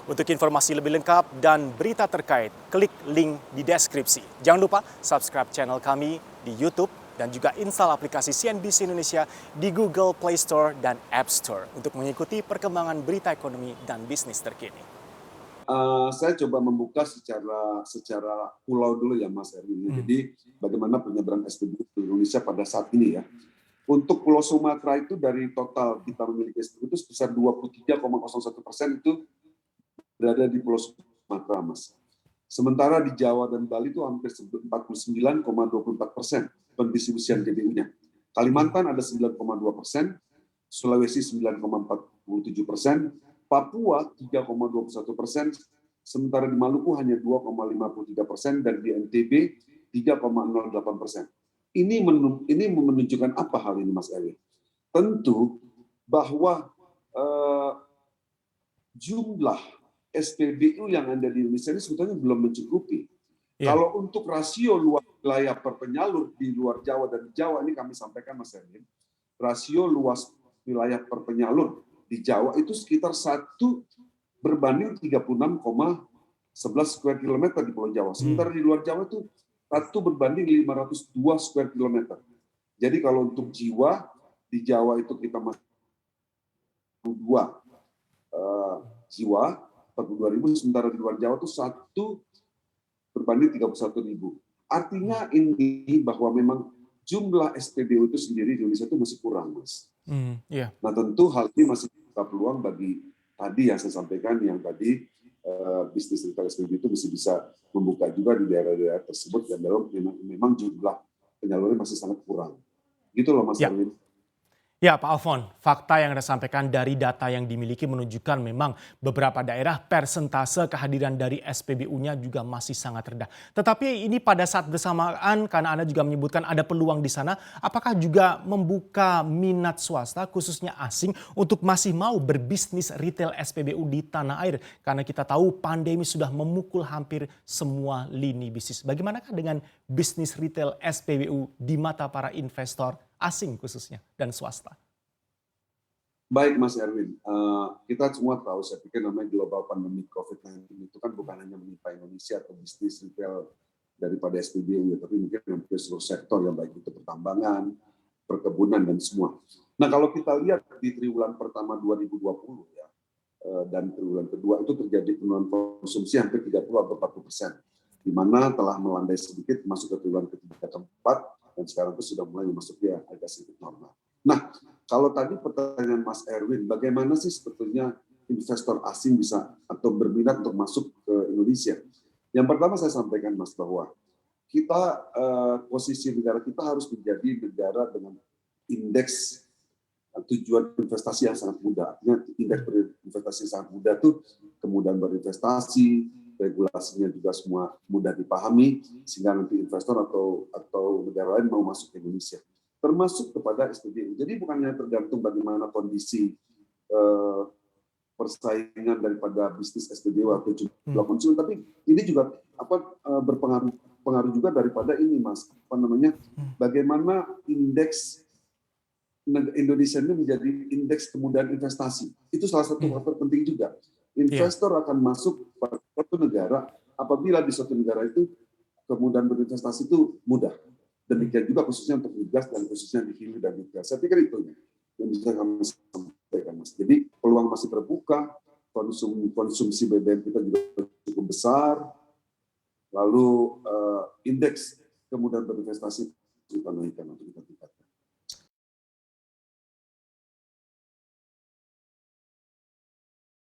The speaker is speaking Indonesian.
Untuk informasi lebih lengkap dan berita terkait, klik link di deskripsi. Jangan lupa subscribe channel kami di YouTube dan juga install aplikasi CNBC Indonesia di Google Play Store dan App Store untuk mengikuti perkembangan berita ekonomi dan bisnis terkini. Saya coba membuka secara pulau dulu ya Mas Erwin. Jadi bagaimana penyeberangan SPBU di Indonesia pada saat ini ya. Untuk Pulau Sumatera itu dari total kita memiliki SPBU itu sebesar 23,01% itu berada di Pulau Sumatera, Mas. Sementara di Jawa dan Bali itu hampir 49,24% pendistribusian GBU-nya. Kalimantan ada 9,2%, Sulawesi 9,47%, Papua 3,21%, sementara di Maluku hanya 2,53% dan di NTB 3,08%. Ini menunjukkan apa hal ini, Mas Erwin? Tentu bahwa jumlah SPBU yang ada di Indonesia ini sebetulnya belum mencukupi. Kalau untuk rasio luas wilayah per penyalur di luar Jawa dan Jawa ini kami sampaikan Mas Erwin, rasio luas wilayah per penyalur di Jawa itu sekitar 1 berbanding 36,11 square kilometer di Pulau Jawa. Sementara di luar Jawa itu 1 berbanding 502 square kilometer. Jadi kalau untuk jiwa di Jawa itu kita masuk 2 jiwa 42.000, sementara di luar Jawa itu 1 berbanding 31.000. Artinya ini bahwa memang jumlah SPBU itu sendiri di Indonesia itu masih kurang, Mas. Nah tentu hal ini masih buka peluang bagi tadi yang saya sampaikan, yang tadi bisnis retail SPBU itu masih bisa membuka juga di daerah-daerah tersebut dan memang jumlah penyalurnya masih sangat kurang. Gitu loh Mas Erwin. Ya Pak Alfon, fakta yang Anda sampaikan dari data yang dimiliki menunjukkan memang beberapa daerah persentase kehadiran dari SPBU-nya juga masih sangat rendah. Tetapi ini pada saat bersamaan karena Anda juga menyebutkan ada peluang di sana, apakah juga membuka minat swasta khususnya asing untuk masih mau berbisnis retail SPBU di tanah air? Karena kita tahu pandemi sudah memukul hampir semua lini bisnis. Bagaimanakah dengan bisnis retail SPBU di mata para investor asing khususnya dan swasta? Baik Mas Erwin, kita semua tahu, saya pikir namanya global pandemic COVID-19 itu kan bukan hanya menimpa Indonesia atau bisnis retail daripada SPBU, ya, tapi mungkin hampir seluruh sektor yang baik itu pertambangan, perkebunan dan semua. Nah kalau kita lihat di triwulan pertama 2020 ya, dan triwulan kedua itu terjadi penurunan konsumsi hampir 30 atau 40%, di mana telah melandai sedikit masuk ke triwulan ketiga keempat, dan sekarang itu sudah mulai memasuki agak sedikit normal. Nah, kalau tadi pertanyaan Mas Erwin, bagaimana sih sebetulnya investor asing bisa atau berminat untuk masuk ke Indonesia? Yang pertama saya sampaikan Mas bahwa kita posisi negara kita harus menjadi negara dengan indeks tujuan investasi yang sangat mudah. Artinya indeks investasi yang sangat mudah itu kemudahan berinvestasi, regulasinya juga semua mudah dipahami sehingga nanti investor atau negara lain mau masuk ke Indonesia, termasuk kepada SPBU. Jadi bukan hanya tergantung bagaimana kondisi persaingan daripada bisnis SPBU atau jumlah konsumen, tapi ini juga berpengaruh juga daripada ini Mas, bagaimana indeks Indonesia ini menjadi indeks kemudahan investasi. Itu salah satu faktor penting juga. Investor akan masuk pada suatu negara apabila di suatu negara itu kemudahan berinvestasi itu mudah. Demikian juga khususnya untuk migas dan khususnya di hulu dan migas. Saya pikir itu yang bisa kami sampaikan, Mas. Jadi peluang masih terbuka, konsumsi BBM kita juga cukup besar, lalu indeks kemudahan berinvestasi kita naikkan untuk kita tingkatkan.